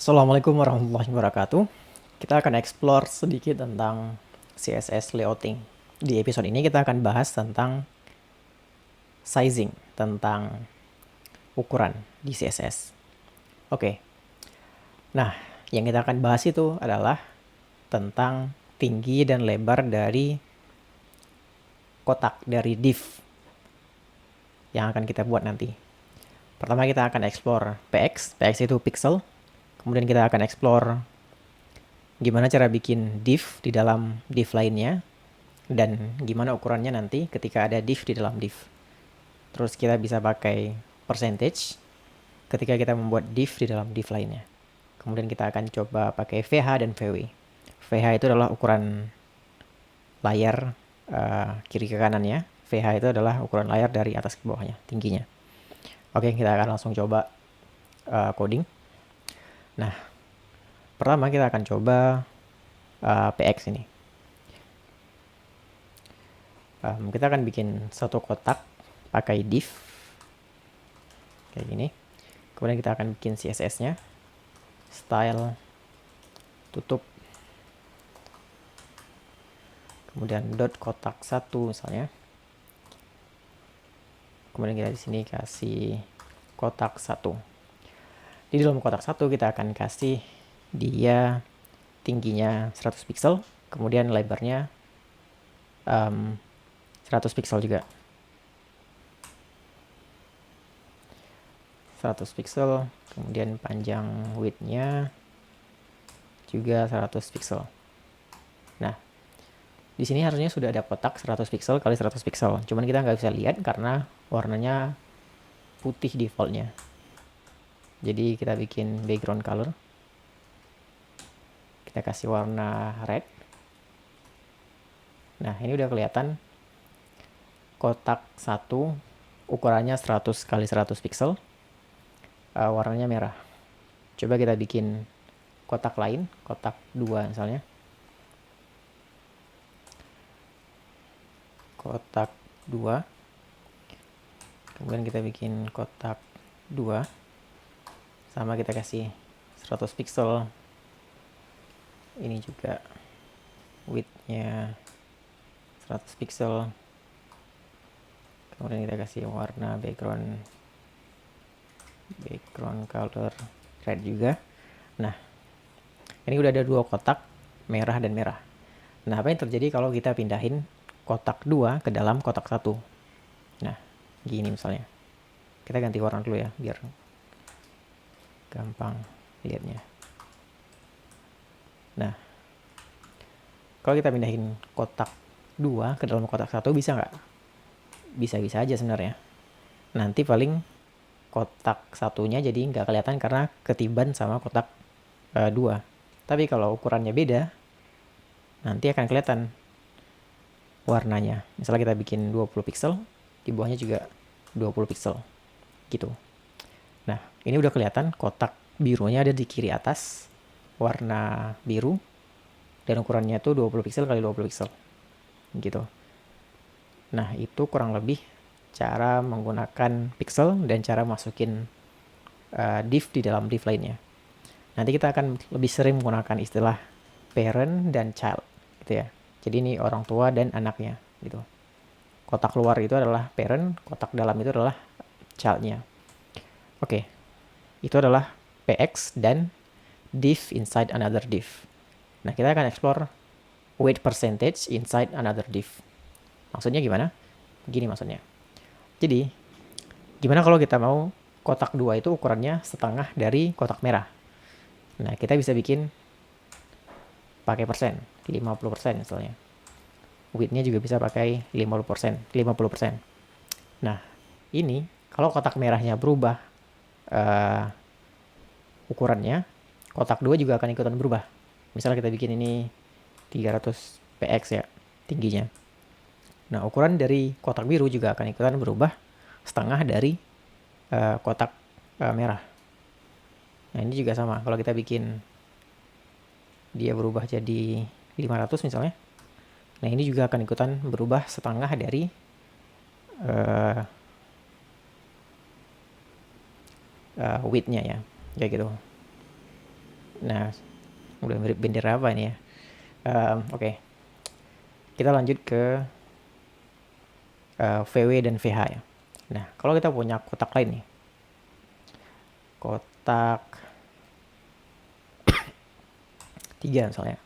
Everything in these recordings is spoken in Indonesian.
Assalamualaikum warahmatullahi wabarakatuh. Kita akan explore sedikit tentang CSS layouting. Di episode ini kita akan bahas tentang sizing, tentang ukuran di CSS. Oke. Nah, yang kita akan bahas itu adalah tentang tinggi dan lebar dari kotak, dari div yang akan kita buat nanti. Pertama kita akan explore PX. PX itu pixel. Kemudian kita akan explore gimana cara bikin div di dalam div lainnya, dan gimana ukurannya nanti ketika ada div di dalam div. Terus kita bisa pakai percentage ketika kita membuat div di dalam div lainnya. Kemudian kita akan coba pakai VH dan VW. VH itu adalah ukuran layar kiri ke kanannya. VH itu adalah ukuran layar dari atas ke bawahnya, tingginya. Oke, kita akan langsung coba coding. Nah, pertama kita akan coba PX ini. Kita akan bikin satu kotak pakai div kayak gini. Kemudian kita akan bikin CSS-nya, style, tutup, kemudian dot kotak 1 misalnya. Kemudian kita di sini kasih kotak 1. Di dalam kotak 1 kita akan kasih dia tingginya 100 pixel, kemudian lebarnya 100 pixel juga. 100 pixel, kemudian panjang width-nya juga 100 pixel. Nah, di sini harusnya sudah ada kotak 100 pixel kali 100 pixel. Cuman kita nggak bisa lihat karena warnanya putih defaultnya. Jadi kita bikin background color. Kita kasih warna red. Nah, ini udah kelihatan kotak 1 ukurannya 100 kali 100 pixel. Warnanya merah. Coba kita bikin kotak lain, kotak 2 misalnya. Kotak 2. Kemudian kita bikin kotak 2. Sama kita kasih 100 pixel. Ini juga width-nya 100 pixel. Kemudian kita kasih warna background color red juga. Nah, ini udah ada 2 kotak, merah dan merah. Nah, apa yang terjadi kalau kita pindahin kotak 2 ke dalam kotak 1? Nah, gini misalnya. Kita ganti warna dulu ya, biar gampang lihatnya. Nah, kalau kita pindahin kotak 2 ke dalam kotak 1 bisa nggak? Bisa-bisa aja sebenarnya. Nanti paling kotak satunya jadi nggak kelihatan karena ketiban sama kotak 2. Tapi kalau ukurannya beda, nanti akan kelihatan warnanya. Misalnya kita bikin 20 pixel, di bawahnya juga 20 pixel. Gitu. Nah, ini udah kelihatan kotak birunya ada di kiri atas, warna biru, dan ukurannya tuh 20 pixel kali 20 pixel. Gitu. Nah, itu kurang lebih cara menggunakan pixel dan cara masukin div di dalam div lainnya. Nanti kita akan lebih sering menggunakan istilah parent dan child, gitu ya. Jadi ini orang tua dan anaknya, gitu. Kotak luar itu adalah parent, kotak dalam itu adalah child-nya. Oke, itu adalah PX dan div inside another div. Nah, kita akan explore weight percentage inside another div. Maksudnya gimana? Gini maksudnya. Jadi, gimana kalau kita mau kotak 2 itu ukurannya setengah dari kotak merah? Nah, kita bisa bikin pakai persen, 50% misalnya. Width-nya juga bisa pakai 50%, 50%. Nah, ini kalau kotak merahnya berubah ukurannya, kotak 2 juga akan ikutan berubah. Misalnya kita bikin ini 300 px ya, tingginya. Nah, ukuran dari kotak biru juga akan ikutan berubah setengah dari kotak merah. Nah, ini juga sama. Kalau kita bikin dia berubah jadi 500 misalnya. Nah, ini juga akan ikutan berubah setengah dari width-nya ya. Kayak gitu. Nah, udah mirip bendera apa ini ya. Oke. Kita lanjut ke VW dan VH ya. Nah, kalau kita punya kotak lain nih, kotak 3 misalnya,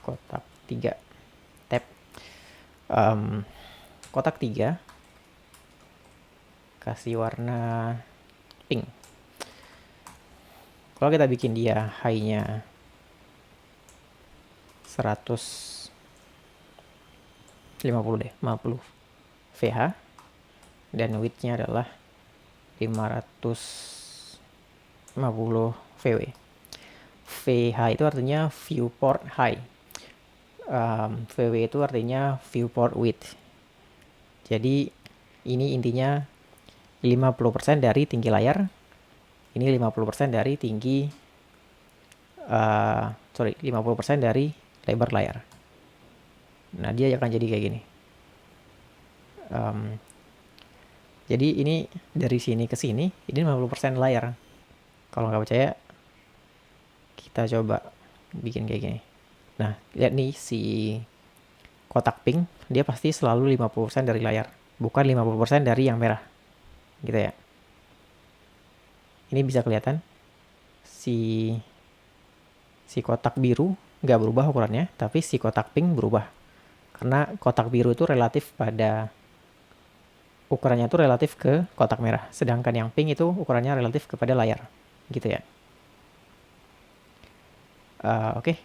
kotak 3 tab, kotak 3 kasih warna pink. Kalau kita bikin dia high-nya 150 deh, 50 VH, dan width-nya adalah 550 VW. VH itu artinya viewport high, VW itu artinya viewport width. Jadi ini intinya 50% dari tinggi layar, ini 50% dari tinggi 50% dari lebar layar. Nah, dia akan jadi kayak gini. Jadi ini dari sini ke sini, ini 50% layar. Kalau nggak percaya, kita coba bikin kayak gini. Nah, lihat nih si kotak pink, dia pasti selalu 50% dari layar, bukan 50% dari yang merah. Gitu ya. Ini bisa kelihatan si kotak biru nggak berubah ukurannya, tapi si kotak pink berubah. Karena kotak biru itu relatif pada ukurannya itu relatif ke kotak merah, sedangkan yang pink itu ukurannya relatif kepada layar, gitu ya. Oke.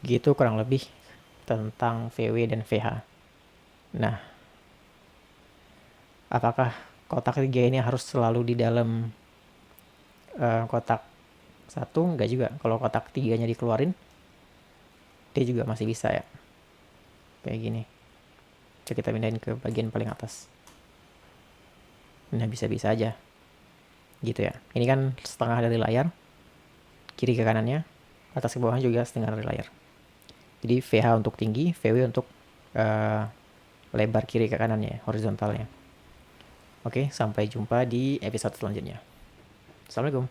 Gitu kurang lebih tentang VW dan VH. Nah, apakah kotak 3 ini harus selalu di dalam kotak 1? Enggak juga. Kalau kotak 3-nya dikeluarin, dia juga masih bisa ya. Kayak gini. Coba kita pindahin ke bagian paling atas. Nah, bisa-bisa aja. Gitu ya. Ini kan setengah dari layar. Kiri ke kanannya. Atas ke bawahnya juga setengah dari layar. Jadi VH untuk tinggi, VW untuk lebar kiri ke kanannya, horizontalnya. Oke, sampai jumpa di episode selanjutnya. Assalamualaikum.